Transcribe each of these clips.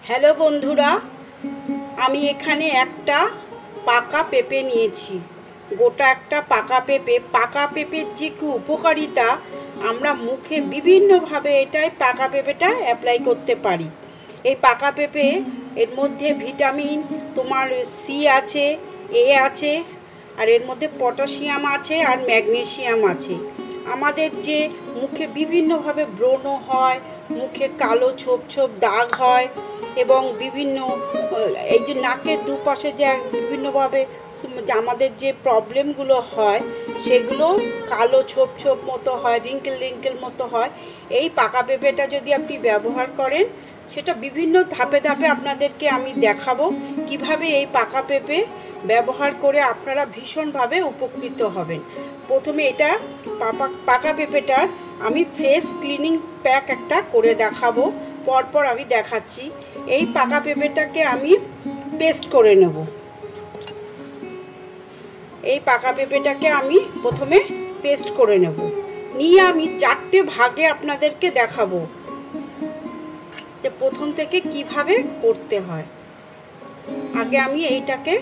Hello বন্ধুরা, আমি এখানে একটা পাকা পেঁপে নিয়েছি। গোটা একটা পাকা পেঁপের যে কি উপকারিতা, আমরা মুখে বিভিন্নভাবে এটাই পাকা পেঁপেটা অ্যাপ্লাই করতে পারি। এই পাকা পেঁপে এর মধ্যে ভিটামিন তোমার সি আছে, এ আছে, আর এর মধ্যে পটাশিয়াম আছে আর ম্যাগনেসিয়াম আছে। আমাদের যে মুখে বিভিন্নভাবে ব্রণ হয়, মুখে কালো ছোপ ছোপ দাগ হয় এবং বিভিন্ন এই যে নাকের দুপাশে যে বিভিন্নভাবে আমাদের যে প্রবলেমগুলো হয় সেগুলো কালো ছোপ ছোপ মতো হয়, রিঙ্কেল মতো হয়। এই পাকা পেঁপেটা যদি আপনি ব্যবহার করেন, সেটা বিভিন্ন ধাপে ধাপে আপনাদেরকে আমি দেখাবো কিভাবে এই পাকা পেঁপে ব্যবহার করে আপনারা ভীষণভাবে উপকৃত হবেন। প্রথমে এটা পাকা পেঁপেটার আমি ফেস ক্লিনিং প্যাক একটা করে দেখাবো, পরপর আমি দেখাচ্ছি। এই পাকা পেঁপেটাকে আমি পেস্ট করে নেব। এই পাকা পেঁপেটাকে আমি প্রথমে পেস্ট করে নেব, নিয়ে আমি 4টে ভাগে আপনাদেরকে দেখাবো যে প্রথম থেকে কিভাবে করতে হয়। আগে আমি এইটাকে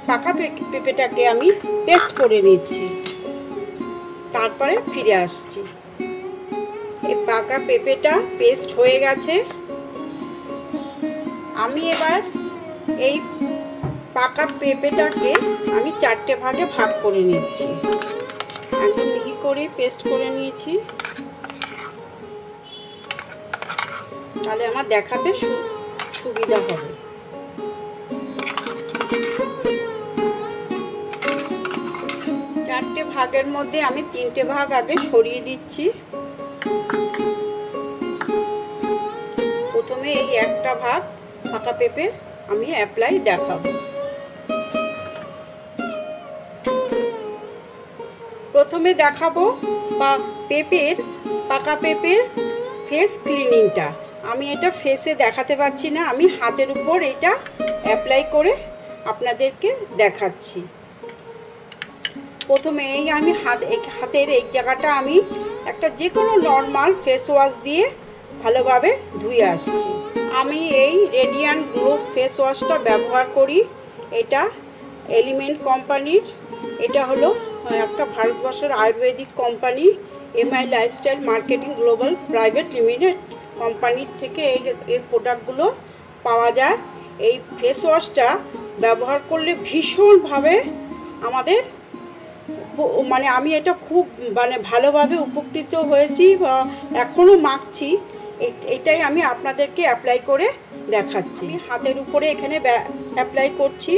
পাকা পেঁপেটাকে আমি পেস্ট করে নিচ্ছি, তারপরে ফিরে আসছি। এই পাকা পেঁপেটা পেস্ট হয়ে গেছে। আমি এবার এই পাকা পেঁপেটাকে আমি 4টে ভাগে ভাগ করে নিচ্ছি। একদম মিহি করে পেস্ট করে নিয়েছি, তাহলে আমার দেখাতে সুবিধা হবে। চারটে ভাগের মধ্যে আমি 3টে ভাগ আগে সরিয়ে দিচ্ছি। প্রথমে এই একটা ভাগ পাকা পেঁপে আমি অ্যাপ্লাই দেখাবো। প্রথমে দেখাবো পাকা পেঁপের ফেস ক্লিনিংটা। আমি এটা ফেসে দেখাতে পারছি না, আমি হাতের উপর এটা অ্যাপ্লাই করে আপনাদেরকে দেখাচ্ছি। প্রথমে এই আমি হাতের এই জায়গাটা আমি একটা যে কোনো নর্মাল ফেস ওয়াশ দিয়ে ভালোভাবে ধুয়ে আসছি। আমি এই রেডিয়ান্ট গ্লো ফেস ওয়াশটা ব্যবহার করি। এটা এলিমেন্ট কোম্পানির। এটা হলো একটা ভারতবর্ষের Ayurvedic company, MI lifestyle marketing global private limited কোম্পানির থেকে এই প্রোডাক্টগুলো পাওয়া যায়। এই ফেস ওয়াশটা ব্যবহার করলে ভীষণভাবে আমাদের আমি এটা খুব ভালোভাবে উপকৃত হয়েছি বা এখনও মাখছি। এটাই আমি আপনাদেরকে অ্যাপ্লাই করে দেখাচ্ছি। হাতের উপরে এখানে অ্যাপ্লাই করছি।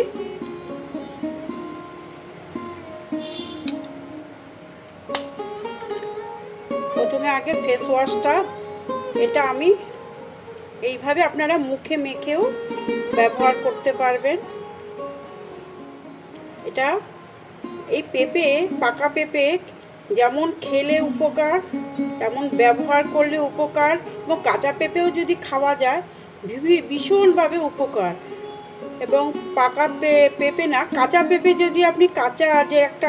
প্রথমে আগে ফেস ওয়াশটা এটা আমি এইভাবে আপনারা মুখে মেখেও ব্যবহার করতে পারবেন। এটা এই পাকা পেঁপে যেমন খেলে উপকার, তেমন ব্যবহার করলে উপকার, এবং কাঁচা পেঁপেও যদি খাওয়া যায় ভীষণভাবে উপকার। এবং পাকা পেঁপে না, কাঁচা পেঁপে যদি আপনি কাঁচা যে একটা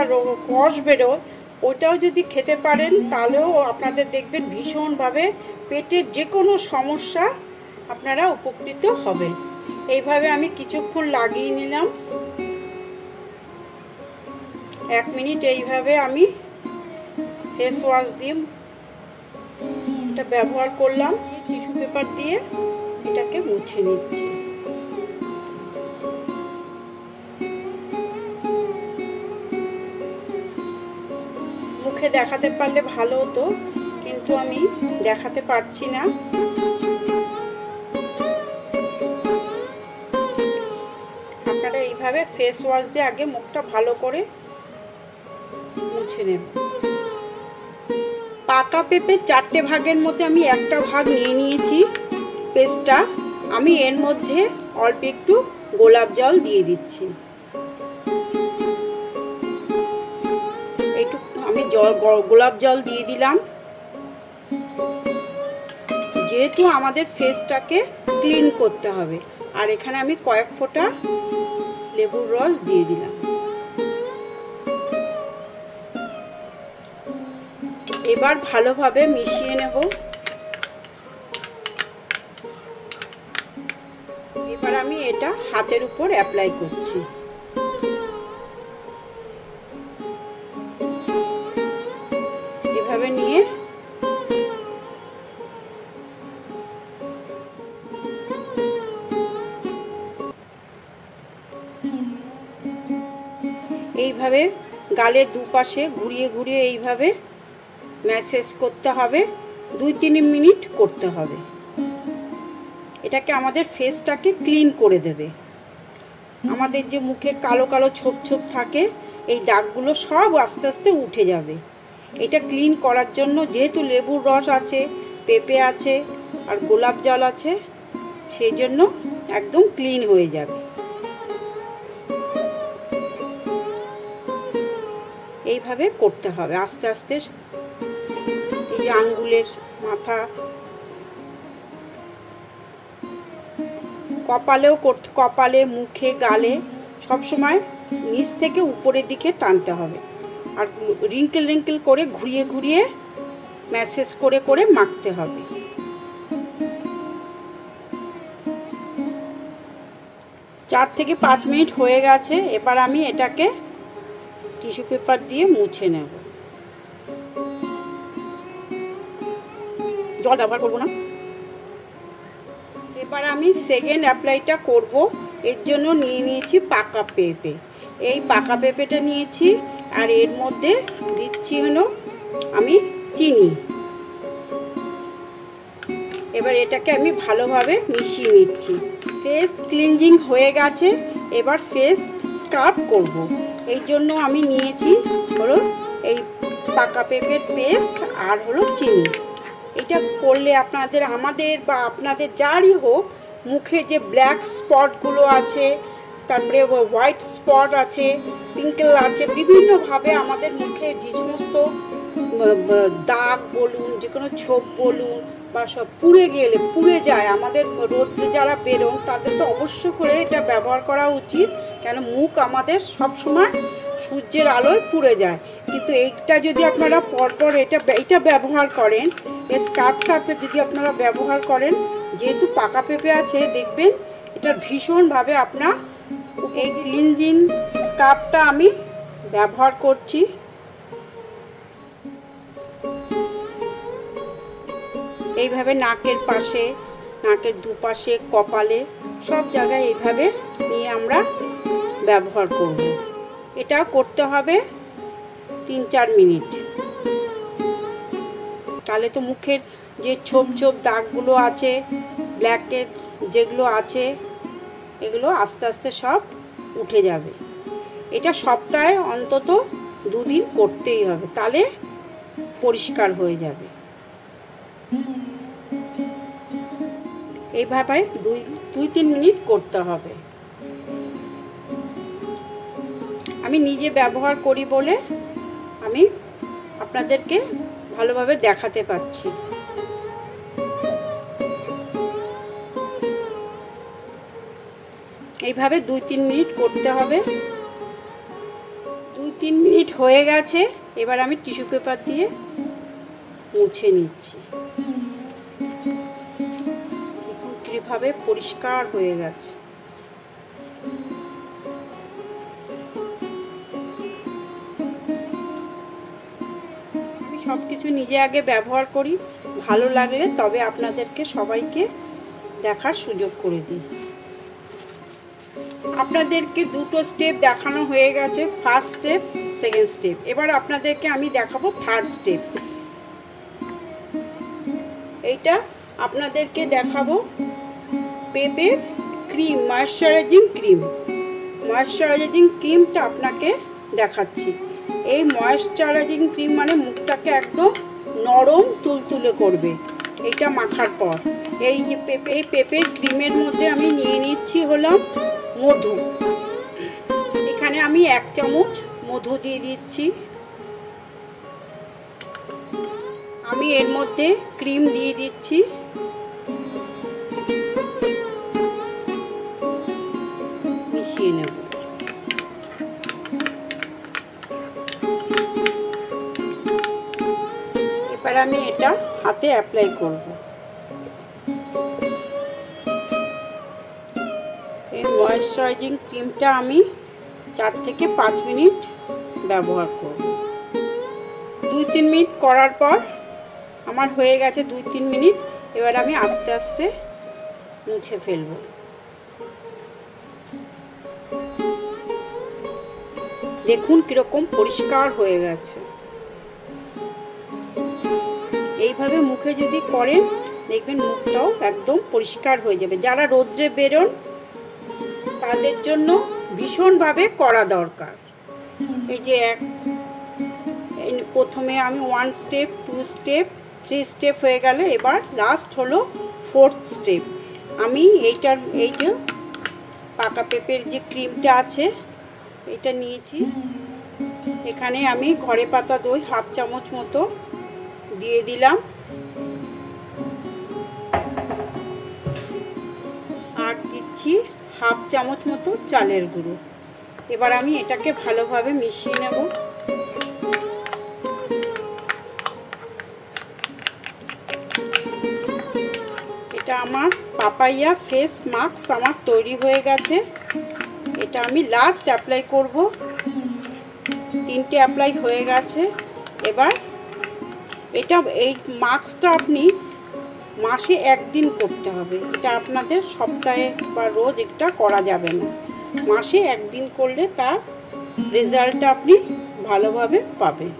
রস বেরোয় ওইটাও যদি খেতে পারেন, তাহলেও আপনাদের দেখবেন ভীষণভাবে পেটের যে কোনো সমস্যা আপনারা উপকৃত হবেন। এইভাবে আমি কিছুক্ষণ লাগিয়ে নিলাম, 1 মিনিট এইভাবে আমি ফেস ওয়াশ দিয়ে এটা ব্যবহার করলাম। টিস্যু পেপার দিয়ে এটাকে মুছে নিচ্ছি। মুখে দেখাতে পারলে ভালো হতো, কিন্তু আমি দেখাতে পারছি না। আপনারা এইভাবে ফেস ওয়াশ দিয়ে আগে মুখটা ভালো করে মুছে নেব। পাকা পেঁপে 4টে ভাগের মধ্যে আমি একটা ভাগ নিয়ে নিয়েছি পেস্টটা। আমি এর মধ্যে অল্প একটু গোলাপ জল দিয়ে দিচ্ছি। একটু আমি গোলাপ জল দিয়ে দিলাম, যেহেতু আমাদের ফেসটাকে ক্লিন করতে হবে। আর এখানে আমি কয়েক ফোঁটা লেবুর রস দিয়ে দিলাম। এবার ভালোভাবে মিশিয়ে নেব। এবার আমি এটা হাতের উপর অ্যাপ্লাই করছি। এভাবে নিয়ে এইভাবে গালের দুপাশে ঘুরিয়ে ঘুরিয়ে এইভাবে ম্যাসেজ করতে হবে, 2-3 মিনিট করতে হবে। এটাকে আমাদের ফেসটাকে ক্লিন করে দেবে। আমাদের যে মুখে কালো কালো ছোপ ছোপ থাকে, এই দাগগুলো সব আস্তে আস্তে উঠে যাবে। এটা ক্লিন করার জন্য যেহেতু লেবুর রস আছে, পেঁপে আছে আর গোলাপ জল আছে, সেই জন্য একদম ক্লিন হয়ে যাবে। এইভাবে করতে হবে আস্তে আস্তে। এই যে আঙ্গুলের মাথা, কপালেও কপালে, মুখে, গালে সবসময় নিচ থেকে উপরের দিকে টানতে হবে। আর রিঙ্কেল রিঙ্কেল করে ঘুরিয়ে ঘুরিয়ে ম্যাসেজ করে করে মাখতে হবে। 4 থেকে 5 মিনিট হয়ে গেছে। এবার আমি এটাকে টিস্যু পেপার দিয়ে মুছে নেব। জল ব্যবহার করব না। এবার আমি সেকেন্ড অ্যাপ্লাইটা করব। এর জন্য নিয়ে নিয়েছি পাকা পেঁপে। এই পাকা পেঁপেটা নিয়েছি আর এর মধ্যে দিচ্ছি হলো আমি চিনি। এবার এটাকে আমি ভালোভাবে মিশিয়ে নিচ্ছি। ফেস ক্লিনজিং হয়ে গেছে। এবার ফেস স্ক্রাব করব। এই জন্য আমি নিয়েছি হলো এই পাকা পেঁপের পেস্ট আর হলো চিনি। এটা করলে আমাদের বা আপনাদের যারই হোক, মুখে যে ব্ল্যাক স্পটগুলো আছে, তারপরে হোয়াইট স্পট আছে, পিঙ্কেল আছে, বিভিন্নভাবে আমাদের মুখে যে সমস্ত দাগ বলুন, যে কোনো ছোপ বলুন বা সব পুড়ে যায়, আমাদের রোদ্রে যারা বেরোন তাদের তো অবশ্য করে এটা ব্যবহার করা উচিত। কেন মুখ আমাদের সব সময় সূর্যের আলোয় পুড়ে যায়। কিন্তু এইটা যদি আপনারা পরপর এটা ব্যবহার করেন, এই স্কার্ফটা যদি আপনারা ব্যবহার করেন, যেহেতু পাকা পেঁপে আছে, দেখবেন এটা ভীষণভাবে আপনার এই ক্লিনজিং স্কার্ফটা আমি ব্যবহার করছি। এইভাবে নাকের পাশে, নাকের দুপাশে, কপালে সব জায়গায় এইভাবে নিয়ে আমরা ব্যবহার করব। এটা করতে হবে 3-4 মিনিট। তাহলে তো মুখের যে ছোপ ছোপ দাগগুলো আছে, ব্ল্যাকহেড যেগুলো আছে, এগুলো আস্তে আস্তে সব উঠে যাবে। এটা সপ্তাহে অন্তত 2 দিন করতেই হবে, তাহলে পরিষ্কার হয়ে যাবে। এইভাবে 2-3 মিনিট করতে হবে। আমি নিজে ব্যবহার করি বলে আমি আপনাদেরকে ভালোভাবে দেখাতে পাচ্ছি। এইভাবে 2-3 মিনিট করতে হবে। 2-3 মিনিট হয়ে গেছে। এবার আমি টিস্যু পেপার দিয়ে মুছে নিচ্ছি। দেখুন কিভাবে পরিষ্কার হয়ে গেছে। আমি সব কিছু নিজে আগে ব্যবহার করি, ভালো লাগলে তবে আপনাদেরকে সবাইকে দেখার সুযোগ করে দিই। আপনাদেরকে 2টো স্টেপ দেখানো হয়ে গেছে, ফার্স্ট স্টেপ, সেকেন্ড স্টেপ। এবার আপনাদেরকে আমি দেখাবো থার্ড স্টেপ। এইটা আপনাদেরকে দেখাবো পেঁপের ক্রিম, ময়েশ্চারাইজিং ক্রিম। ময়েশ্চারাইজিং ক্রিমটা আপনাকে দেখাচ্ছি। এই ময়েশ্চারাইজিং ক্রিম মানে মুখটাকে একদম নরম তুলতুলে করবে এইটা মাখার পর। এই যে পেঁপের ক্রিমের মধ্যে আমি নিয়ে নিচ্ছি হলো মধু। এখানে আমি 1 চামচ মধু দিয়ে দিচ্ছি। আমি এর মধ্যে ক্রিম দিয়ে দিচ্ছি। মিশিয়ে নেব। এবার আমি এটা হাতে অ্যাপ্লাই করব। এই ময়েশ্চারাইজিং ক্রিমটা আমি 4 থেকে 5 মিনিট ব্যবহার করব। 2-3 মিনিট করার পর আমার হয়ে গেছে 2-3 মিনিট। এবার আমি আস্তে আস্তে মুছে ফেলব। দেখুন কিরকম পরিষ্কার হয়ে গেছে। এইভাবে মুখে যদি করেন দেখবেন মুখটাও একদম পরিষ্কার হয়ে যাবে। যারা রোদ্রে বেরোন তাদের জন্য ভীষণভাবে করা দরকার। এই যে প্রথমে আমি 1 স্টেপ, 2 স্টেপ, 3 স্টেপ হয়ে গেল, এবার লাস্ট হলো 4th স্টেপ। আমি এই যে পাকা পেঁপের যে ক্রিমটা আছে এটা নিয়েছি। এখানে আমি ঘরে পাতা দই 1/2 চামচ মতো দিয়ে দিলাম, আর দিচ্ছি 1/2 চামচ মতো চালের গুঁড়ো। এবার আমি এটাকে ভালোভাবে মিশিয়ে নেব। এটা আমার পাপাইয়া ফেস মাস্ক আমার তৈরি হয়ে গেছে। এটা আমি লাস্ট অ্যাপ্লাই করব। 3টে অ্যাপ্লাই হয়ে গেছে। এবার এই মাস্কটা আপনি মাসে 1 দিন করতে হবে। এটা আপনাদের সপ্তাহে বা রোজ এটা করা যাবে না। মাসে 1 দিন করলে তার রেজাল্টটা আপনি ভালোভাবে পাবেন।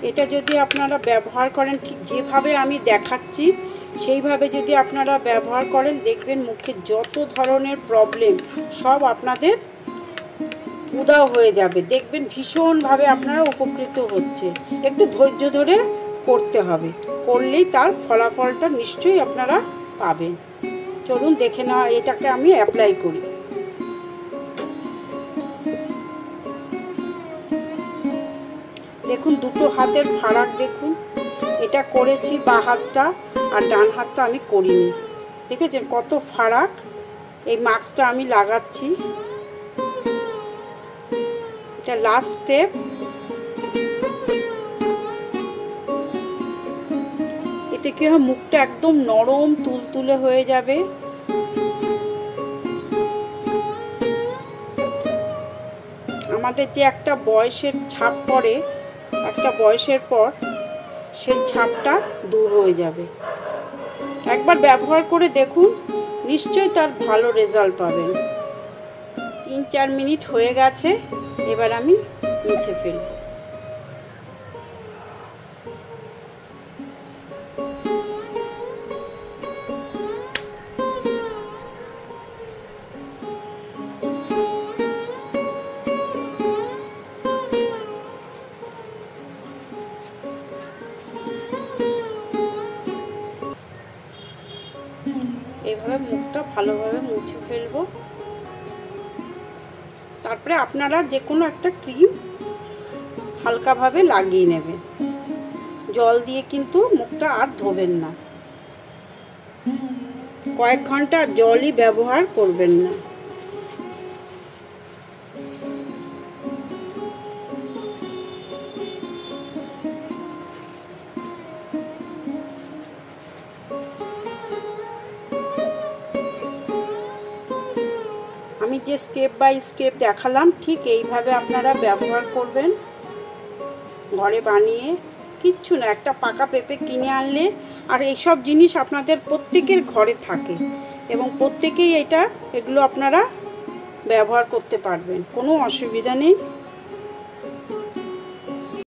এটা যদি আপনারা ব্যবহার করেন ঠিক যেভাবে আমি দেখাচ্ছি সেইভাবে যদি আপনারা ব্যবহার করেন দেখবেন মুখের যত ধরনের প্রবলেম সব আপনাদের উধাও হয়ে যাবে। দেখবেন ভীষণভাবে আপনারা উপকৃত হচ্ছে। একটু ধৈর্য ধরে করতে হবে, করলেই তার ফলাফলটা নিশ্চয়ই আপনারা পাবেন। চলুন দেখে নেওয়া। এটাকে আমি অ্যাপ্লাই করি। দেখুন দুটো হাতের ফারাক দেখুন। এটা করেছি বাঁ হাতটা, আর ডান হাতটা আমি করিনি। দেখেছেন কত ফারাক। এই মাস্কটা আমি লাগাচ্ছি। এটা লাস্ট স্টেপ। এতে কি হয়, মুখটা একদম নরম তুলতুলে হয়ে যাবে। আমাদের যে একটা বয়সের ছাপ পড়ে, একটা বয়সের পর সেই ছাপটা দূর হয়ে যাবে। একবার ব্যবহার করে দেখুন, নিশ্চয়ই তার ভালো রেজাল্ট পাবেন। 3-4 মিনিট হয়ে গেছে। এবার আমি মুছে ফেলব। এভাবে মুখটা ভালোভাবে মুছে ফেলবো। তারপরে আপনারা যে কোনো একটা ক্রিম হালকাভাবে লাগিয়ে নেবেন। জল দিয়ে কিন্তু মুখটা আর ধোবেন না। কয়েক ঘন্টা জলই ব্যবহার করবেন না। আমি যে স্টেপ বাই স্টেপ দেখালাম ঠিক এইভাবে আপনারা ব্যবহার করবেন। ঘরে বানিয়ে কিচ্ছু না, একটা পাকা পেঁপে কিনে আনলে, আর এইসব জিনিস আপনাদের প্রত্যেকের ঘরে থাকে এবং প্রত্যেকেই এগুলো আপনারা ব্যবহার করতে পারবেন, কোনো অসুবিধা নেই।